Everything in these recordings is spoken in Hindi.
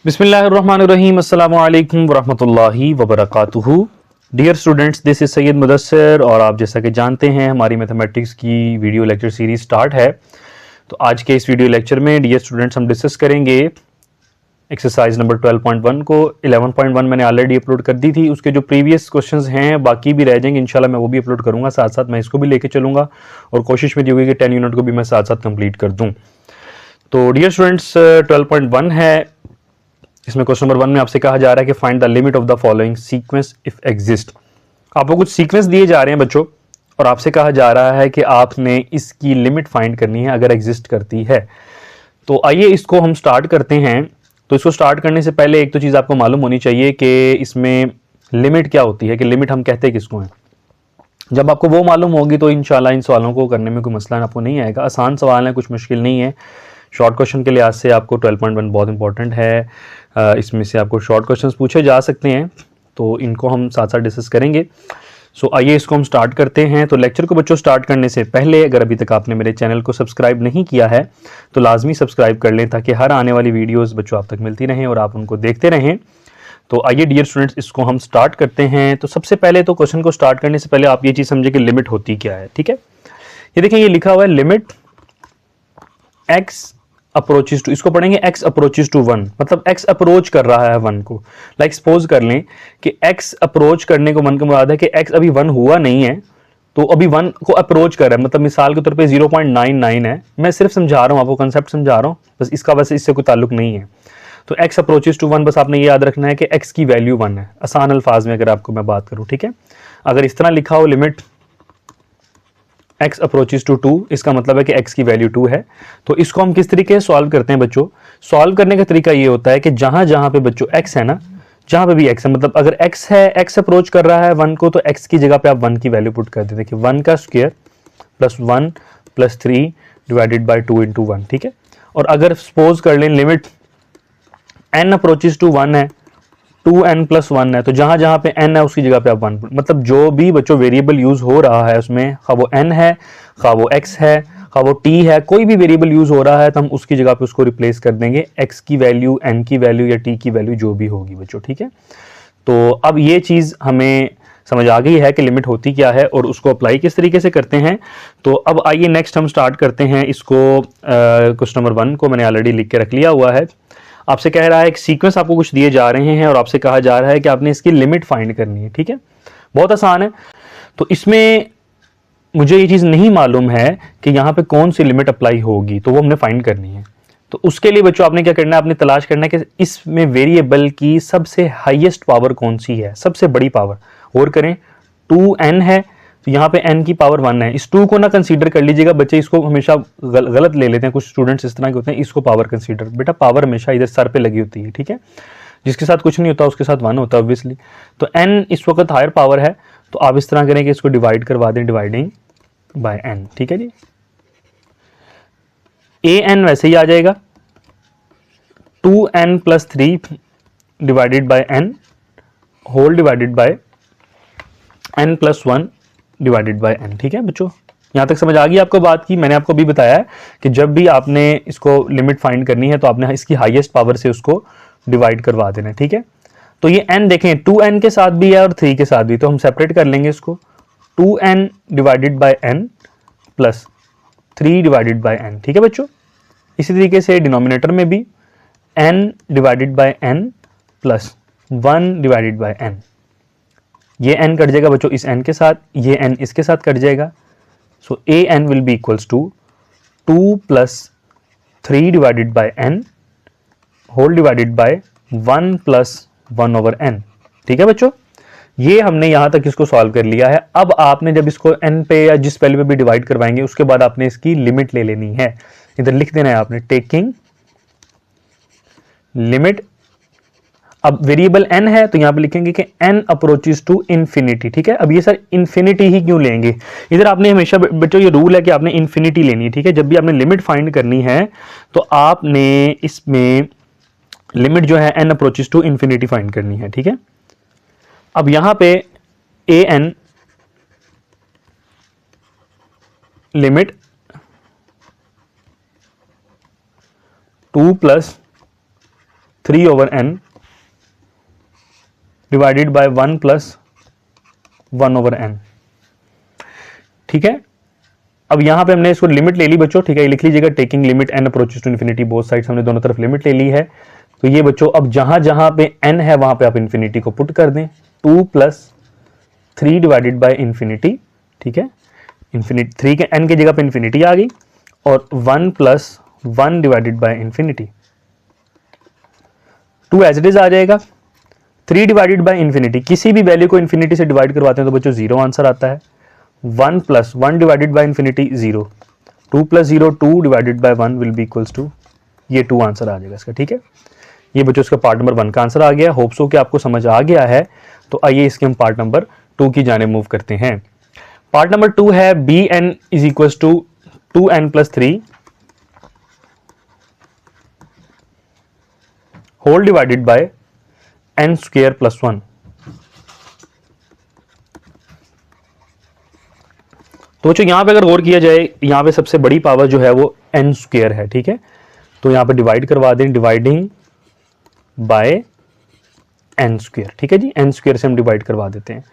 बिस्मिल्लाहिर्रहमानिर्रहीम अस्सलामु अलैकुम वरहमतुल्लाहि वबरकातुहू। Dear students, this is Syed Mudassir और आप जैसा कि जानते हैं हमारी मैथमेटिक्स की वीडियो लेक्चर सीरीज स्टार्ट है। तो आज के इस वीडियो लेक्चर में डियर स्टूडेंट्स हम डिस्कस करेंगे एक्सरसाइज नंबर 12.1 को। 11.1 मैंने ऑलरेडी अपलोड कर दी थी, उसके जो प्रीवियस क्वेश्चंस हैं बाकी भी रह जाएंगे, इंशाल्लाह मैं वो भी अपलोड करूंगा, साथ साथ मैं इसको भी लेके चलूंगा और कोशिश मेरी होगी कि 10 यूनिट को भी मैं साथ साथ कंप्लीट कर दूं। तो डियर स्टूडेंट्स 12.1 है, इसमें क्वेश्चन नंबर 1 में आपसे कहा जा रहा है कि find the limit of the following sequence if exist. आपको कुछ सीक्वेंस दिए जा रहे हैं बच्चों और आपसे कहा जा रहा है कि आपने इसकी लिमिट फाइंड करनी है अगर एग्जिस्ट करती है। तो आइए इसको हम स्टार्ट करते हैं। तो इसको स्टार्ट करने से पहले एक तो चीज़ आपको मालूम होनी चाहिए कि इसमें लिमिट क्या होती है, कि लिमिट हम कहते हैं किसको हैं। जब आपको वो मालूम होगी तो इंशाल्लाह इन सवालों को करने में कोई मसला आपको नहीं आएगा। आसान सवाल है, कुछ मुश्किल नहीं है। शॉर्ट क्वेश्चन के लिहाज से आपको 12.1 बहुत इंपॉर्टेंट है। इसमें से आपको शॉर्ट क्वेश्चंस पूछे जा सकते हैं, तो इनको हम साथ साथ डिस्कस करेंगे। सो आइए इसको हम स्टार्ट करते हैं। तो लेक्चर को बच्चों स्टार्ट करने से पहले अगर अभी तक आपने मेरे चैनल को सब्सक्राइब नहीं किया है तो लाजमी सब्सक्राइब कर लें, ताकि हर आने वाली वीडियोस बच्चों आप तक मिलती रहें और आप उनको देखते रहें। तो आइए डियर स्टूडेंट्स इसको हम स्टार्ट करते हैं। तो सबसे पहले तो क्वेश्चन को स्टार्ट करने से पहले आप ये चीज़ समझे कि लिमिट होती क्या है। ठीक है, ये देखें, ये लिखा हुआ है लिमिट एक्स अप्रोचेस टू, इसको पढ़ेंगे एक्स अप्रोचेस टू 1, मतलब एक्स अप्रोच कर रहा है 1 को। लाइक सपोज कर लें कि एक्स अप्रोच करने को 1 का मुराद है कि एक्स अभी 1 हुआ नहीं है, तो अभी 1 को अप्रोच कर रहा है, मतलब मिसाल के तौर पे 0.99 है। मैं सिर्फ समझा रहा हूँ आपको, कंसेप्ट समझा रहा हूँ बस, इसका वैसे इससे कोई ताल्लुक नहीं है। तो एक्स अप्रोचेस टू 1, बस आपने ये याद रखना है कि एक्स की वैल्यू 1 है, आसान अल्फाज में अगर आपको मैं बात करूँ। ठीक है, अगर इस तरह लिखा हो लिमिट x अप्रोचेस टू 2, इसका मतलब है कि x की वैल्यू 2 है। तो इसको हम किस तरीके से सॉल्व करते हैं बच्चों? सॉल्व करने का तरीका ये होता है कि जहां जहां पे बच्चों x है ना, जहां पे भी x है, मतलब अगर x है, x अप्रोच कर रहा है 1 को, तो x की जगह पे आप 1 की वैल्यू पुट कर देते हैं कि 1 का square plus 1 plus 3 divided by 2 into 1। ठीक है, और अगर सपोज कर लें लिमिट n अप्रोचेस टू 1 है, 2n+1 है, तो जहां जहां पे n है उसकी जगह पे आप 1, मतलब जो भी बच्चों वेरिएबल यूज हो रहा है उसमें, खा वो n है, खा वो x है, खा वो t है, कोई भी वेरिएबल यूज हो रहा है तो हम उसकी जगह पे उसको रिप्लेस कर देंगे x की वैल्यू, n की वैल्यू या t की वैल्यू जो भी होगी बच्चों। ठीक है, तो अब ये चीज हमें समझ आ गई है कि लिमिट होती क्या है और उसको अप्लाई किस तरीके से करते हैं। तो अब आइए नेक्स्ट हम स्टार्ट करते हैं इसको। क्वेश्चन नंबर 1 को मैंने ऑलरेडी लिख के रख लिया हुआ है। आपसे कह रहा है एक सीक्वेंस आपको कुछ दिए जा रहे हैं और आपसे कहा जा रहा है कि आपने इसकी लिमिट फाइंड करनी है। ठीक है, बहुत आसान है। तो इसमें मुझे ये चीज़ नहीं मालूम है कि यहाँ पे कौन सी लिमिट अप्लाई होगी, तो वो हमने फाइंड करनी है। तो उसके लिए बच्चों आपने क्या करना है, आपने तलाश करना है कि इसमें वेरिएबल की सबसे हाईएस्ट पावर कौन सी है, सबसे बड़ी पावर। और करें 2n है, तो यहाँ पे n की पावर 1 है। इस 2 को ना कंसीडर कर लीजिएगा बच्चे, इसको हमेशा गलत ले लेते हैं, कुछ स्टूडेंट्स इस तरह के होते हैं, इसको पावर कंसीडर। बेटा पावर हमेशा इधर सर पे लगी होती है। ठीक है, जिसके साथ कुछ नहीं होता उसके साथ 1 होता है ऑब्वियसली। तो n इस वक्त हायर पावर है, तो आप इस तरह करें कि इसको डिवाइड करवा दें, डिवाइडिंग बाय n। ठीक है जी, an वैसे ही आ जाएगा 2n+3 divided by n whole divided by n+1 divided by n। ठीक है बच्चों, यहां तक समझ आ गई आपको बात की। मैंने आपको भी बताया है कि जब भी आपने इसको लिमिट फाइंड करनी है तो आपने इसकी हाईएस्ट पावर से उसको डिवाइड करवा देना है। ठीक है, तो ये n देखें 2n के साथ भी है और 3 के साथ भी, तो हम सेपरेट कर लेंगे इसको। 2n divided by n plus 3 divided by n। ठीक है बच्चों, इसी तरीके से डिनोमिनेटर में भी n divided by n plus 1 divided by n। ये n कट जाएगा बच्चों इस n के साथ, ये n इसके साथ कट जाएगा। So a n will be equals to 2 plus 3 divided by n whole divided by 1 plus 1 over n। ठीक है बच्चों, ये हमने यहां तक इसको सॉल्व कर लिया है। अब आपने जब इसको n पे या जिस वैल्यू पे भी डिवाइड करवाएंगे उसके बाद आपने इसकी लिमिट ले लेनी है। इधर लिख देना है आपने टेकिंग लिमिट। अब वेरिएबल n है तो यहां पे लिखेंगे कि n अप्रोचेस टू इंफिनिटी। ठीक है, अब ये सर इंफिनिटी ही क्यों लेंगे? इधर आपने हमेशा बच्चों ये रूल है कि आपने इंफिनिटी लेनी है। ठीक है, जब भी आपने लिमिट फाइंड करनी है तो आपने इसमें लिमिट जो है n approaches to infinity find करनी है। ठीक है, अब यहां पे a n limit 2 plus 3 over n divided by 1 plus 1 over n। ठीक है, अब यहां पे हमने इसको लिमिट ले ली बच्चों। ठीक है, लिख लीजिएगा taking limit n approaches to infinity both sides, हमने दोनों तरफ लिमिट ले ली है। तो ये बच्चों अब जहां जहां पे n है वहां पे आप इन्फिनिटी को पुट कर दें, 2 प्लस 3 डिवाइडेड बाय इन्फिनिटी। ठीक है, इन्फिनिटी 3 के n की जगह पे इन्फिनिटी आ गई, और 1 plus 1 divided by infinity. 2 as it is आ जाएगा। 3 डिवाइडेड बाय इन्फिनिटी, किसी भी वैल्यू को इन्फिनिटी से डिवाइड करवाते हैं तो बच्चों 0 आंसर आता है। 1 plus 1 divided by infinity 0, 2 plus 0 2 divided by 1 will be equals to, ये 2 आंसर आ जाएगा इसका। ठीक है, ये बच्चों इसका पार्ट नंबर 1 का आंसर आ गया। होप सो कि आपको समझ आ गया है। तो आइए इसके हम पार्ट नंबर 2 की जाने मूव करते हैं। पार्ट नंबर 2 है bn is equals to 2n plus 3 whole divided by n square plus 1। तो बच्चों यहां पे अगर गौर किया जाए, यहां पे सबसे बड़ी पावर जो है वो n स्क्वायर है। ठीक है, तो यहां पे डिवाइड करवा दें, डिवाइडिंग बाय n स्क्वायर। ठीक है जी, n स्क्वायर से हम डिवाइड करवा देते हैं।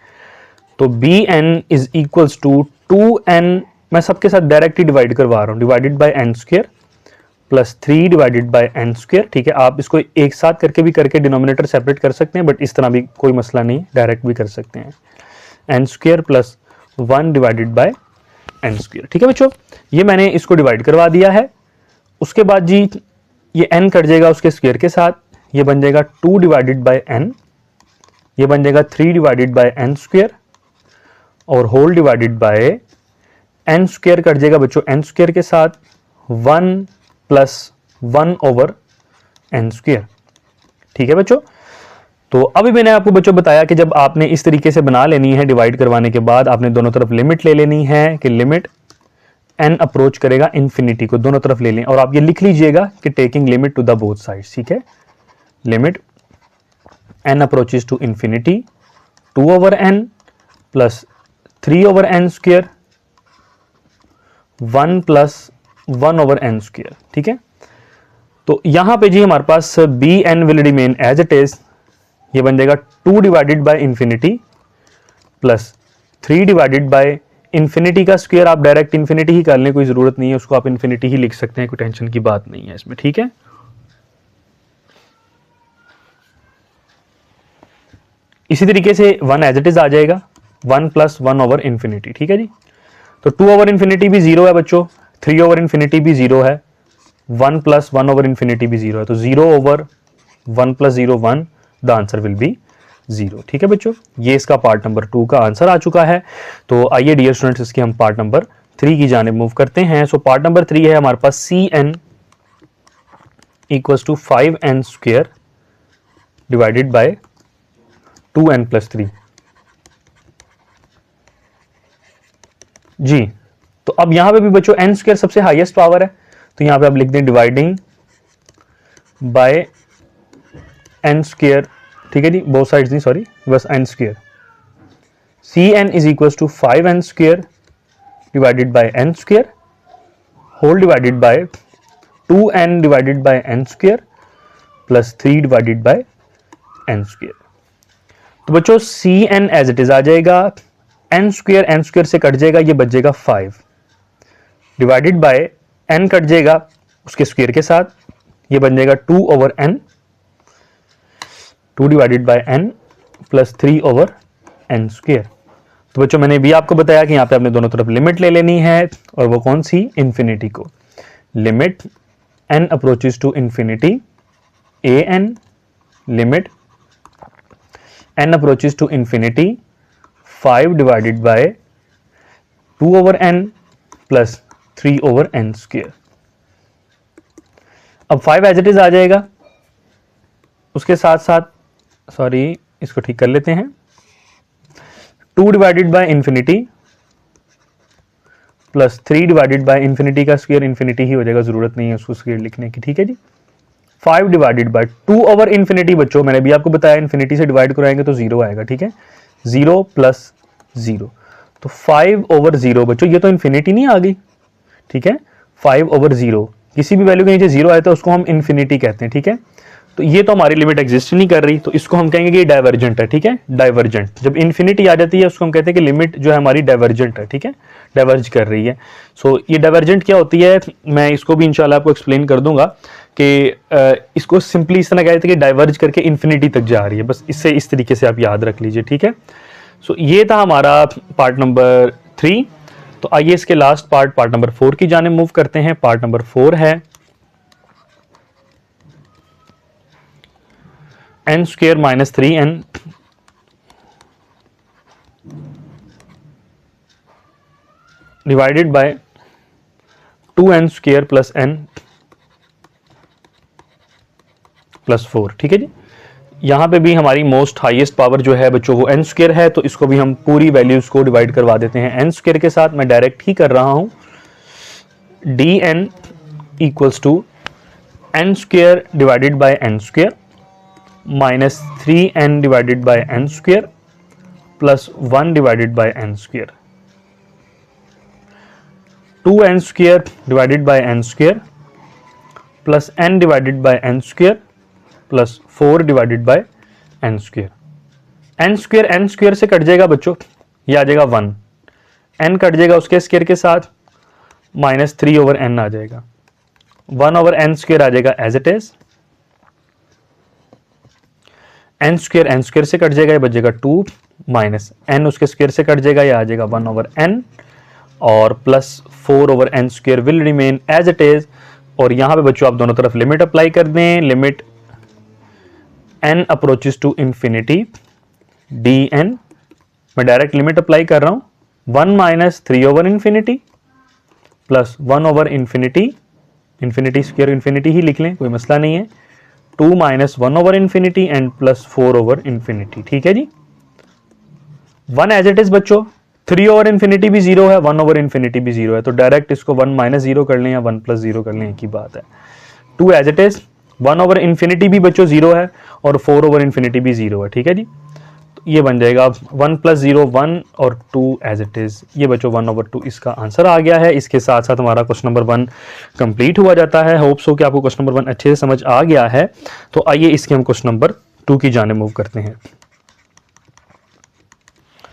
तो bn is equals to 2n, मैं सबके साथ डायरेक्टली डिवाइड करवा रहा हूं, divided by n square plus 3 divided by n square. ठीक है, आप इसको एक साथ करके भी करके डिनोमिनेटर सेपरेट कर सकते हैं, बट इस तरह भी कोई मसला नहीं, डायरेक्ट भी कर सकते हैं। n square plus 1 divided by n square. ठीक है बच्चों, ये मैंने इसको डिवाइड करवा दिया है। उसके बाद जी ये n कट जाएगा उसके स्क्वायर के साथ, ये बन जाएगा 2 डिवाइडेड बाय n, ये बन जाएगा 3 डिवाइडेड बाय n स्क्वायर, और whole divided by n square cut जाएगा बच्चों n स्क्वायर के साथ, 1 प्लस 1 ओवर n स्क्वायर। ठीक है बच्चों, तो अभी मैंने आपको बच्चों बताया कि जब आपने इस तरीके से बना लेनी है, डिवाइड करवाने के बाद आपने दोनों तरफ लिमिट ले लेनी है कि लिमिट n अप्रोच करेगा इन्फिनिटी को, दोनों तरफ ले लें। और आप ये लिख लीजिएगा कि taking limit to the both sides. ठीक है, limit n approaches to infinity 2 over n plus 3 over n square 1 plus 1 over n square. ठीक है, तो यहां पे जी हमारे पास bn will remain as it is, ये बन जाएगा 2 divided by infinity plus 3 divided by infinity का स्क्वायर। आप डायरेक्ट इन्फिनिटी ही कर लें, कोई जरूरत नहीं है, उसको आप इन्फिनिटी ही लिख सकते हैं, कोई टेंशन की बात नहीं है इसमें। ठीक है, इसी तरीके से 1 एज इट इज आ जाएगा, 1 प्लस 1 ओवर इन्फिनिटी। ठीक है जी, तो 2 ओवर इन्फिनिटी भी 0 है बच्चों, 3 ओवर इन्फिनिटी भी 0 है, 1 प्लस 1 ओवर इन्फिनिटी भी 0 है, तो 0 over 1 plus 0 1, the answer will B 0। ठीक है बच्चों, ये इसका पार्ट नंबर 2 का आंसर आ चुका है। तो आइए डियर स्टूडेंट्स इसके हम पार्ट नंबर 3 की जाने मूव करते हैं। सो पार्ट नंबर 3 है हमारे पास cn equals to 5n square divided by 2n plus 3। जी, तो अब यहां पे भी बच्चों n स्क्वायर सबसे हाईएस्ट पावर है, तो यहां पे आप लिख दें डिवाइडिंग बाय n स्क्वायर। ठीक है जी, बोथ साइड्स नहीं, सॉरी, बस n square. cn is equals to 5n square divided by n square whole divided by 2n divided by n square plus 3 divided by n square. तो बच्चों cn एज इट इज आ जाएगा, n स्क्वायर से कट जाएगा, ये बच जाएगा 5 डिवाइडेड बाय n कट जाएगा उसके स्क्वायर के साथ, ये बन जाएगा 2 over n, 2 divided by n plus 3 over n square. तो बच्चों मैंने भी आपको बताया कि यहाँ पे आपने दोनों तरफ लिमिट ले लेनी है, और वो कौन सी, इन्फिनिटी को। Limit n approaches to infinity an, limit n approaches to infinity 5 divided by 2 over n plus 3 over n square. अब 5 एज इट इज आ जाएगा, उसके साथ साथ, सॉरी इसको ठीक कर लेते हैं, 2 divided by infinity plus 3 divided by infinity का स्क्वायर, इन्फिनिटी ही हो जाएगा, जरूरत नहीं है उसको स्क्वायर लिखने की। ठीक है जी, 5 डिवाइडेड बाय 2 ओवर इन्फिनिटी। बच्चों मैंने भी आपको बताया इन्फिनिटी से डिवाइड कराएंगे तो 0 आएगा। ठीक है, 0 प्लस 0, तो 5 ओवर 0 बच्चों, ये तो इन्फिनिटी नहीं आ गई। ठीक है, 5 ओवर 0, किसी भी वैल्यू के नीचे 0 आए तो उसको हम इन्फिनिटी कहते हैं। ठीक है, तो ये तो हमारी लिमिट एग्जिस्ट नहीं कर रही, तो इसको हम कहेंगे कि डाइवर्जेंट है, ठीक है, डाइवर्जेंट। जब इन्फिनिटी आ जाती है उसको हम कहते हैं कि लिमिट जो है हमारी डाइवर्जेंट है, ठीक है, डाइवर्ज कर रही है। सो ये डाइवर्जेंट क्या होती है, मैं इसको भी इंशाल्लाह आपको एक्सप्लेन कर दूंगा कि इसको सिंपली इस तरह कहते हैं कि डाइवर्ज करके इन्फिनिटी तक जा रही है, बस इससे इस तरीके से आप याद रख लीजिए, ठीक है। सो ये था हमारा पार्ट नंबर 3। तो आइए इसके लास्ट पार्ट नंबर 4 की जाने मूव करते हैं। पार्ट नंबर 4 है n square minus 3n divided by 2n square plus n plus 4, ठीक है जी। यहां पे भी हमारी मोस्ट हाईएस्ट पावर जो है बच्चों वो n स्क्वायर है, तो इसको भी हम पूरी वैल्यूज को डिवाइड करवा देते हैं n स्क्वायर के साथ। मैं डायरेक्ट ही कर रहा हूं, dn equals to n square divided by n square minus 3n divided by n square plus 1 divided by n square, 2n square divided by n square plus n divided by n square plus 4 divided by n square. n square से कट जाएगा बच्चों, ये आ जाएगा 1, n कट जाएगा उसके स्क्वायर के साथ, माइनस 3 ओवर n आ जाएगा, 1 ओवर n स्क्वायर आ जाएगा as it is, n square से कट जाएगा, ये बचेगा 2 माइनस n उसके स्क्वायर से कट जाएगा, ये आ जाएगा 1 ओवर n और plus 4 over n square will remain as it is. और यहां पे बच्चों आप दोनों तरफ लिमिट अप्लाई कर दें, limit n approaches to infinity dn, मैं डायरेक्ट लिमिट अप्लाई कर रहा हूं, 1 minus 3 over infinity plus 1 over infinity, infinity square infinity ही लिख लें, कोई मसला नहीं है, 2 minus 1 over infinity and plus 4 over infinity, ठीक है जी। 1 एज इट इज बच्चों, 3 ओवर इंफिनिटी भी 0 है, 1 ओवर इंफिनिटी भी 0 है, तो डायरेक्ट इसको 1 माइनस 0 कर लें या 1 प्लस 0 कर लें, एक ही बात है। 2 as it is, 1 over infinity भी बच्चों 0 है और 4 ओवर इंफिनिटी भी 0 है, ठीक है जी। तो ये बन जाएगा 1 प्लस 0 1 और 2 एज इट इज, ये बच्चों 1 ओवर 2 इसका आंसर आ गया है। इसके साथ साथ हमारा क्वेश्चन नंबर 1 कंप्लीट हुआ जाता है। होप्स हो कि आपको क्वेश्चन नंबर 1 अच्छे से समझ आ गया है। तो आइए इसके हम क्वेश्चन नंबर 2 की जाने मूव करते हैं।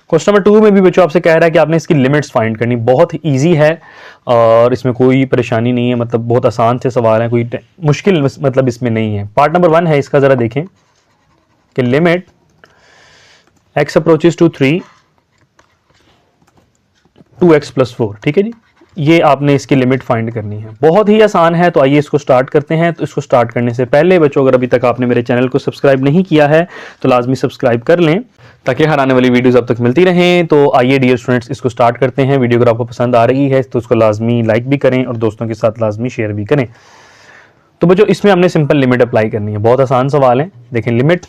क्वेश्चन नंबर 2 में भी बच्चों आपसे कह रहा है कि आपने इसकी लिमिट्स फाइंड करनी, बहुत इजी है और इसमें कोई परेशानी नहीं है, मतलब बहुत आसान से सवाल है, कोई मुश्किल मतलब इसमें नहीं है। पार्ट नंबर 1 है इसका, जरा देखें कि limit x approaches to 3 2x plus 4, ठीक है जी। ये आपने इसकी लिमिट फाइंड करनी है, बहुत ही आसान है। तो आइए इसको स्टार्ट करते हैं। तो इसको स्टार्ट करने से पहले बच्चों अगर अभी तक आपने मेरे चैनल को सब्सक्राइब नहीं किया है तो लाजमी सब्सक्राइब कर लें ताकि हर आने वाली वीडियोस अब तक मिलती रहें। तो आइए डियर स्टूडेंट्स इसको स्टार्ट करते हैं। वीडियो अगर आपको पसंद आ रही है तो उसको लाजमी लाइक भी करें और दोस्तों के साथ लाजमी शेयर भी करें। तो बच्चों इसमें हमने सिंपल लिमिट अप्लाई करनी है, बहुत आसान सवाल है। देखें लिमिट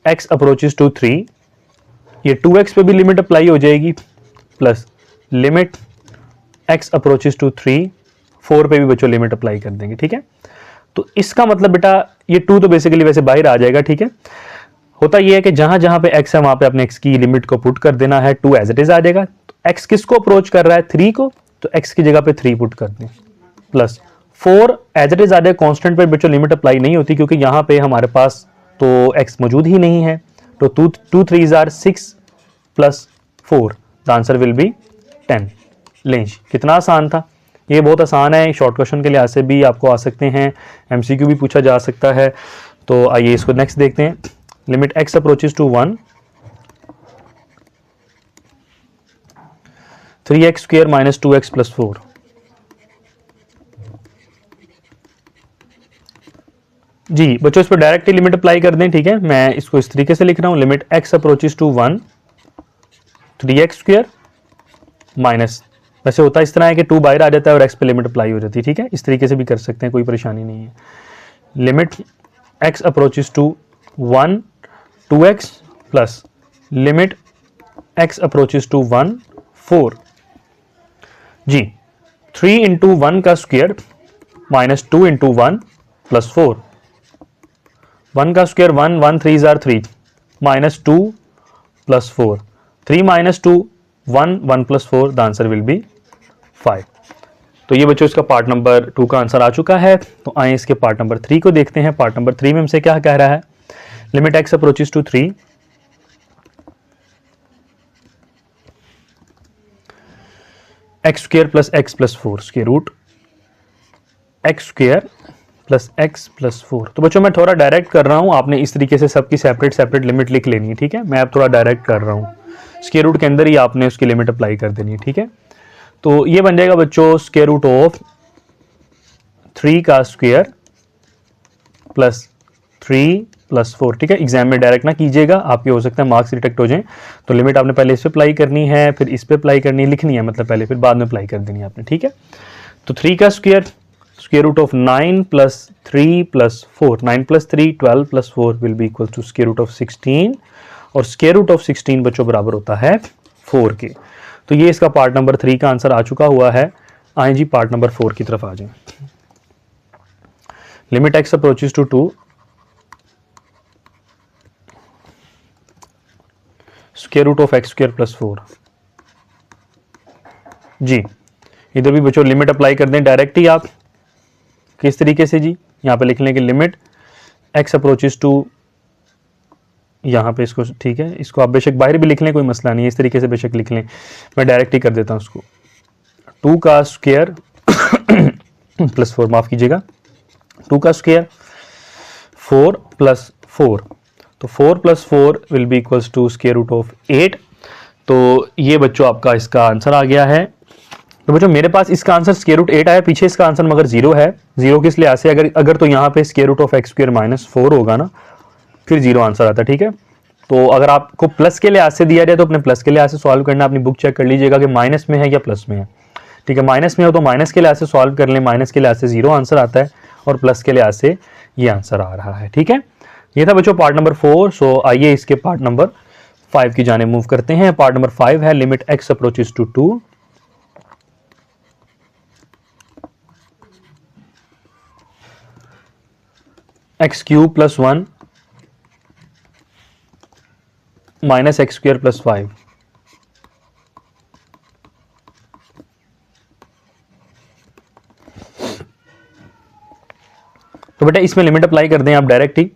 x अप्रोचेस टू 3, ये 2x पे भी लिमिट अप्लाई हो जाएगी, plus limit x approaches to 3 4 पे भी बच्चों लिमिट अप्लाई कर देंगे, ठीक है। तो इसका मतलब बेटा ये 2 तो बेसिकली वैसे बाहर आ जाएगा, ठीक है। होता ये है कि जहां जहां पे x है वहां पे अपने x की लिमिट को पुट कर देना है, 2 एज इट इज आ जाएगा। तो x किसको अप्रोच कर रहा है, 3 को, तो x की जगह पे 3 पुट कर दें, प्लस 4 एज इट इज आ जाएगा। कांस्टेंट पे बच्चों लिमिट अप्लाई नहीं होती क्योंकि यहां पे हमारे पास तो x मौजूद ही नहीं है। तो 2 3s are 6 plus 4, the answer will be 10। लेंज कितना आसान था, ये बहुत आसान है। शॉर्ट क्वेश्चन के लिहाज से भी आपको आ सकते हैं, MCQ भी पूछा जा सकता है। तो आइए इसको नेक्स्ट देखते हैं। Limit x approaches to 1 3x square minus 2x plus 4, जी बच्चों इस पर डायरेक्टली लिमिट अप्लाई कर दें, ठीक है। मैं इसको इस तरीके से लिख रहा हूं, limit x approaches to 1 3x square minus, वैसे होता इस तरह है कि 2 बाहर आ जाता है और x पे लिमिट अप्लाई हो जाती है, ठीक है। इस तरीके से भी कर सकते हैं, कोई परेशानी नहीं है। Limit x approaches to 1 2x plus limit x approaches to 1 4, जी 3 इंटू 1 का स्क्वायर माइनस 2 इंटू 1 प्लस 4, 1 का square 1 1 3s are 3 minus 2 plus 4, 3 minus 2 1 1 plus 4, the answer will be 5। तो ये बच्चों इसका पार्ट नंबर 2 का आंसर आ चुका है। तो आए इसके पार्ट नंबर 3 को देखते हैं। पार्ट नंबर 3 में हमसे क्या कह रहा है, limit x approaches to 3 X square plus X plus 4 square root X square plus X plus 4। तो बच्चों मैं थोड़ा डायरेक्ट कर रहा हूं, आपने इस तरीके से सबकी सेपरेट लिमिट लिख लेनी है, ठीक है। मैं अब थोड़ा डायरेक्ट कर रहा हूं, स्क्वायर रूट के अंदर ही आपने उसकी लिमिट अप्लाई कर देनी है, ठीक है। तो ये बन जाएगा बच्चों स्क्वायर रूट ऑफ 3 का स्क्वायर प्लस 3 प्लस 4, ठीक है। एग्जाम में डायरेक्ट ना कीजिएगा, आपके हो सकता है मार्क्स रिटेक्ट हो जाएं। तो लिमिट आपने पहले इस पे अप्लाई करनी है, फिर इस पे अप्लाई करनी है, लिखनी है मतलब पहले, फिर बाद में अप्लाई कर देनी है आपने, ठीक है। तो 3 का square square root of 9 plus 3 plus 4, 9 plus 3 12 plus 4 will be equal to square root of 16, और स्क्वायर रूट ऑफ 16 बच्चों बराबर होता है 4 के। तो ये इसका पार्ट नंबर 3 का आंसर आ चुका हुआ है। आए जी पार्ट नंबर 4 की तरफ आ जाए। Limit x approaches to 2 square root of X square plus 4। जी इधर भी बच्चों लिमिट अप्लाई कर दें डायरेक्ट ही। आप किस तरीके से जी, यहां पे लिख लें कि लिमिट x अप्रोचेस टू, यहाँ पे इसको, ठीक है, इसको आप बेशक बाहर भी लिख लें, कोई मसला नहीं है, इस तरीके से बेशक लिख लें, मैं डायरेक्ट ही कर देता हूँ उसको। 2 का स्क्वायर प्लस 4, माफ कीजिएगा, 2 का स्क्वायर 4 प्लस 4, तो 4 plus 4 will be equals to square root of 8। तो ये बच्चों आपका इसका आंसर आ गया है। तो बच्चों मेरे पास इसका आंसर स्क्वायर रूट 8 आया, पीछे इसका आंसर मगर 0 है। 0 किस लिहाज से, अगर तो यहाँ पे square root of X square minus 4 होगा ना, फिर 0 आंसर आता है, ठीक है। तो अगर आपको प्लस के लिहाज से दिया जाए तो अपने प्लस के लिहाज से सॉल्व करना, अपनी बुक चेक कर लीजिएगा कि माइनस में है या प्लस में है, ठीक है। माइनस में हो तो माइनस के लिहाज से सॉल्व कर लें, माइनस के लिहाज से 0 आंसर आता है, और प्लस के लिहाज से ये आंसर आ रहा है, ठीक है। ये था बच्चों पार्ट नंबर 4। सो आइए इसके पार्ट नंबर 5 की जाने मूव करते हैं। पार्ट नंबर 5 है limit x approaches to 2 X cube plus 1 minus X square plus 5। तो बेटा इसमें लिमिट अप्लाई कर दें आप डायरेक्ट ही,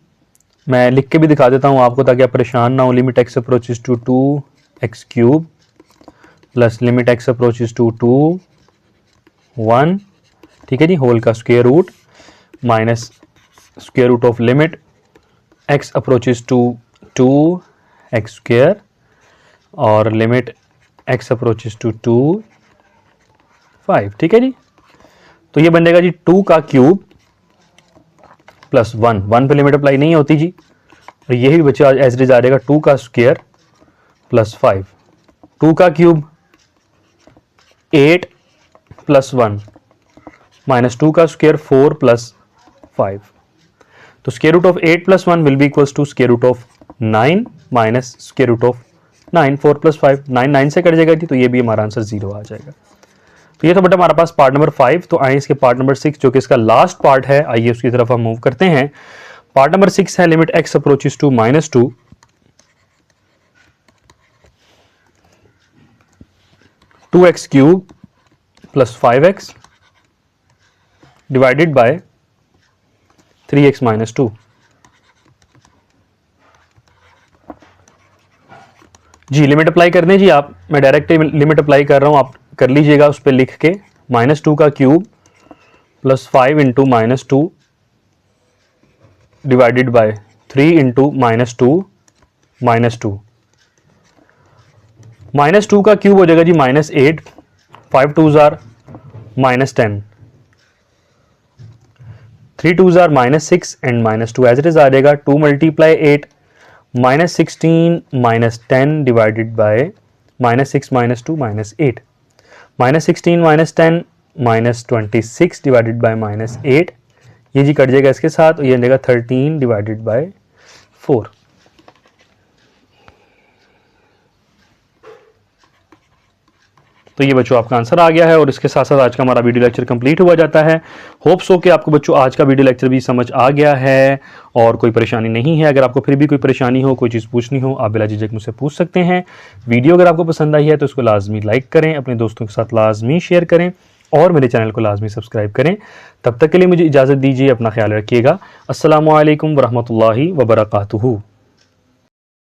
मैं लिख के भी दिखा देता हूं आपको ताकि आप परेशान ना हो। Limit x approaches to 2 X cube plus limit x approaches to 2 1, ठीक है जी, होल का square root minus square root of limit x approaches to 2 X square और लिमिट x अप्रोचेस टू 2 5, ठीक है जी। तो ये बन जाएगा जी 2 का क्यूब प्लस 1 पे लिमिट अप्लाई नहीं होती जी, और यही बच्चा एज इट इज आ जाएगा 2 का स्क्वायर प्लस 5। 2 का क्यूब 8 प्लस 1 माइनस 2 का स्क्वायर 4 प्लस 5। तो square root of 8 plus 1 will be equals to square root of 9 minus square root of 9, 4 plus 5, 9 से कट जाएगा जी, तो ये भी हमारा आंसर 0 आ जाएगा। तो ये तो बेटा हमारे पास पार्ट नंबर 5। तो आइए इसके पार्ट नंबर 6 जो कि इसका लास्ट पार्ट है, आइए उसकी तरफ हम मूव करते हैं। पार्ट नंबर 6 है limit x approaches to -2 2x cube plus 5x divided by 3x minus 2। जी लिमिट अप्लाई करने जी आप, मैं डायरेक्ट लिमिट अप्लाई कर रहा हूं, आप कर लीजिएगा उस पर लिख के। -2 का cube plus 5 into -2 divided by 3 into -2 -2 -2 का क्यूब हो जाएगा जी -8, 5 2s are -10, 3 2s are -6 and -2 as it is आ जाएगा 2 multiply 8 -16 -10 divided by -6 -2 -8, -16 -10 -26 divided by -8, ये जी कट जाएगा इसके साथ, ये जाएगा 13 डिवाइडेड बाय 4। तो ये बच्चों आपका आंसर आ गया है, और इसके साथ साथ आज का हमारा वीडियो लेक्चर कंप्लीट हुआ जाता है। होप सो कि आपको बच्चों आज का वीडियो लेक्चर भी समझ आ गया है और कोई परेशानी नहीं है। अगर आपको फिर भी कोई परेशानी हो, कोई चीज़ पूछनी हो, आप बिला झिझक मुझसे पूछ सकते हैं। वीडियो अगर आपको पसंद आई है तो इसको लाजमी लाइक करें, अपने दोस्तों के साथ लाजमी शेयर करें, और मेरे चैनल को लाजमी सब्सक्राइब करें। तब तक के लिए मुझे इजाज़त दीजिए, अपना ख्याल रखिएगा। अस्सलामु अलैकुम वरहमतुल्लाहि वबरकातुहू।